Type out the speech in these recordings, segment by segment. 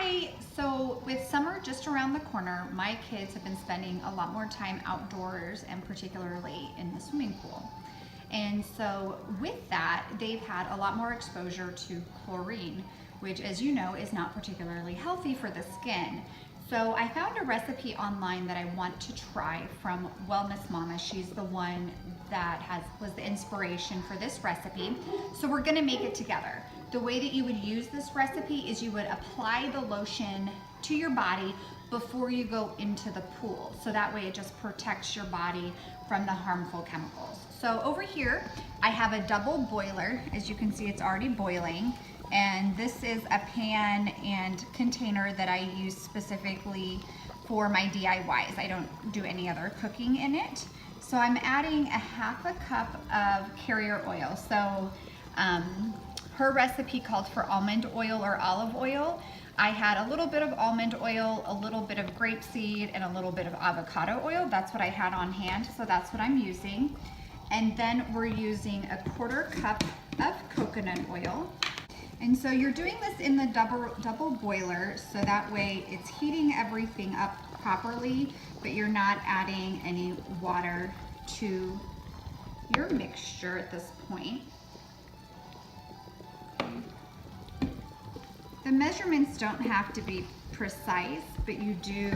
Hi, so with summer just around the corner, my kids have been spending a lot more time outdoors and particularly in the swimming pool. And so with that, they've had a lot more exposure to chlorine, which as you know is not particularly healthy for the skin. So I found a recipe online that I want to try from Wellness Mama. She's the one that was the inspiration for this recipe. So we're gonna make it together. The way that you would use this recipe is you would apply the lotion to your body before you go into the pool. So that way it just protects your body from the harmful chemicals. So over here, I have a double boiler. As you can see, it's already boiling. And this is a pan and container that I use specifically for my DIYs. I don't do any other cooking in it. So I'm adding a half a cup of carrier oil. So her recipe called for almond oil or olive oil. I had a little bit of almond oil, a little bit of grapeseed, and a little bit of avocado oil. That's what I had on hand, so that's what I'm using. And then we're using a 1/4 cup of coconut oil. And so you're doing this in the double boiler, so that way it's heating everything up properly, but you're not adding any water to your mixture at this point. The measurements don't have to be precise, but you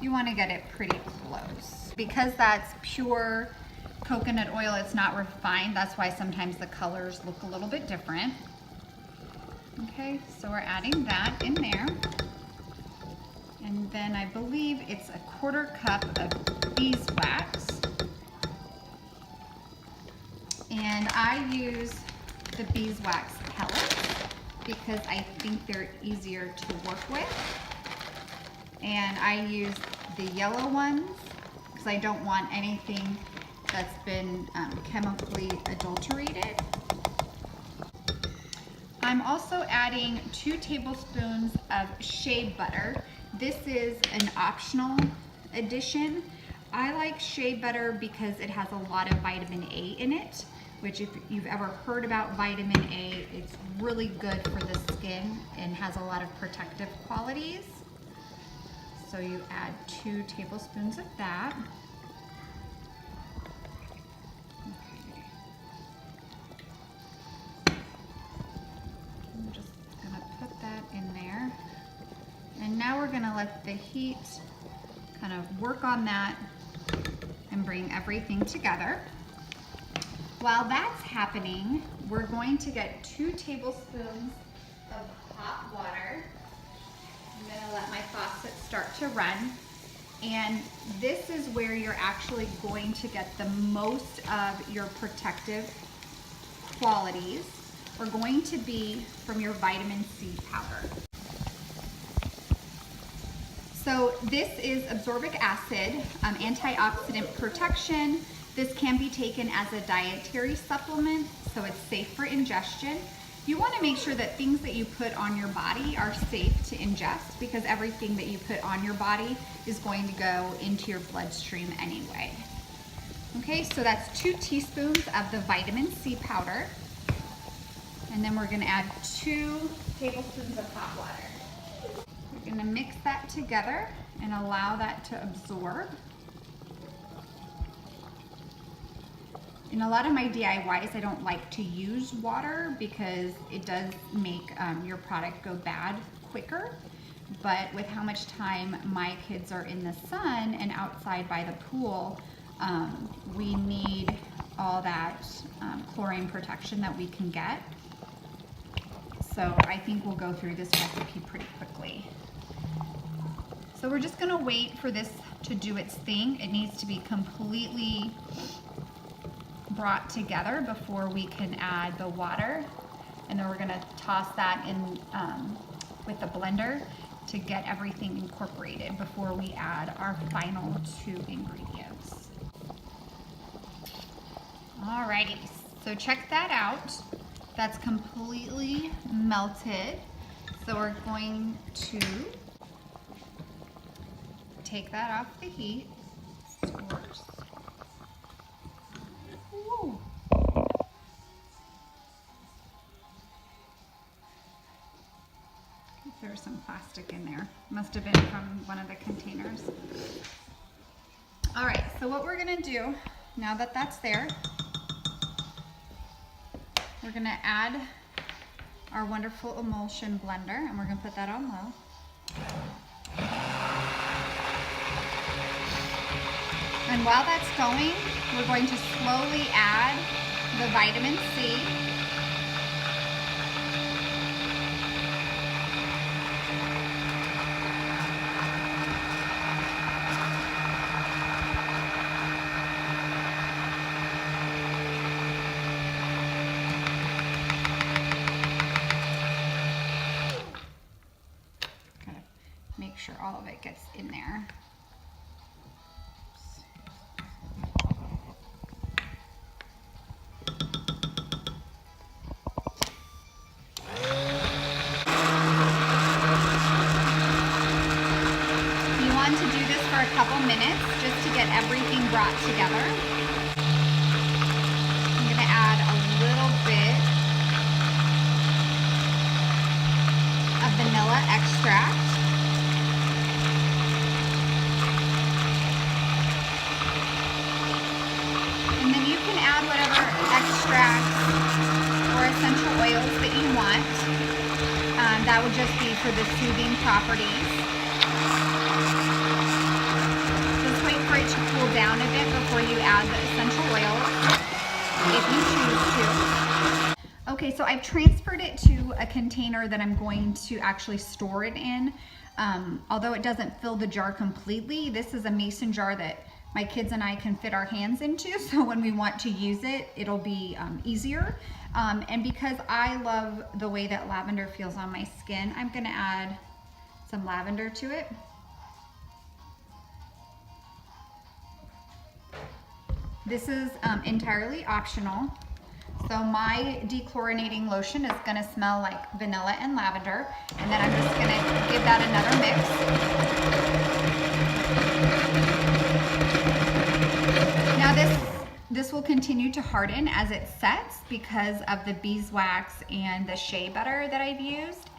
want to get it pretty close. Because that's pure coconut oil, it's not refined, that's why sometimes the colors look a little bit different. Okay, so we're adding that in there. And then I believe it's a 1/4 cup of beeswax. And I use the beeswax pellets because I think they're easier to work with. And I use the yellow ones because I don't want anything that's been chemically adulterated. I'm also adding 2 tablespoons of shea butter. This is an optional addition. I like shea butter because it has a lot of vitamin A in it, which if you've ever heard about vitamin A, it's really good for the skin and has a lot of protective qualities. So you add 2 tablespoons of that. In there. And now we're gonna let the heat kind of work on that and bring everything together. While that's happening, we're going to get 2 tablespoons of hot water. I'm gonna let my faucet start to run. And this is where you're actually going to get the most of your protective qualities are going to be from your vitamin C powder. So this is absorbic acid, antioxidant protection. This can be taken as a dietary supplement, so it's safe for ingestion. You want to make sure that things that you put on your body are safe to ingest because everything that you put on your body is going to go into your bloodstream anyway. Okay, so that's 2 teaspoons of the vitamin C powder. And then we're gonna add 2 tablespoons of hot water. We're gonna mix that together and allow that to absorb. In a lot of my DIYs, I don't like to use water because it does make your product go bad quicker. But with how much time my kids are in the sun and outside by the pool, we need all that chlorine protection that we can get. So I think we'll go through this recipe pretty quickly. So we're just gonna wait for this to do its thing. It needs to be completely brought together before we can add the water. And then we're gonna toss that in with the blender to get everything incorporated before we add our final 2 ingredients. Alrighty, so check that out. That's completely melted. So we're going to take that off the heat. Ooh. There's some plastic in there. Must have been from one of the containers. All right, so what we're gonna do, now that that's there, we're gonna add our wonderful emulsion blender, and we're gonna put that on low. And while that's going, we're going to slowly add the vitamin C. Make sure all of it gets in there. You want to do this for a couple minutes just to get everything brought together. I'm going to add a little bit of vanilla extract. And then you can add whatever extracts or essential oils that you want. That would just be for the soothing properties. Just wait for it to cool down a bit before you add the essential oils, if you choose to. Okay, so I've transferred it to a container that I'm going to actually store it in. Although it doesn't fill the jar completely, this is a mason jar that my kids and I can fit our hands into, so when we want to use it, it'll be easier. And because I love the way that lavender feels on my skin, I'm gonna add some lavender to it. This is entirely optional. So my dechlorinating lotion is gonna smell like vanilla and lavender, and then I'm just gonna give that another mix. Now this will continue to harden as it sets because of the beeswax and the shea butter that I've used.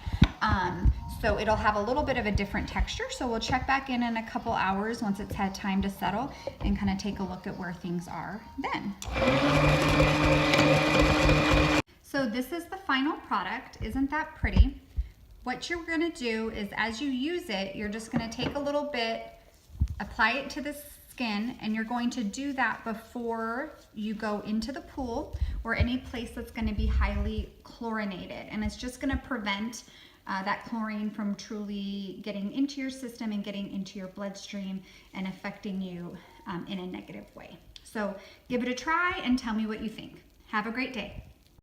So it'll have a little bit of a different texture. So we'll check back in a couple hours once it's had time to settle and kind of take a look at where things are then. So this is the final product. Isn't that pretty? What you're gonna do is as you use it, you're just gonna take a little bit, apply it to the skin, and you're going to do that before you go into the pool or any place that's gonna be highly chlorinated. And it's just gonna prevent that chlorine from truly getting into your system and getting into your bloodstream and affecting you in a negative way. So give it a try and tell me what you think. Have a great day.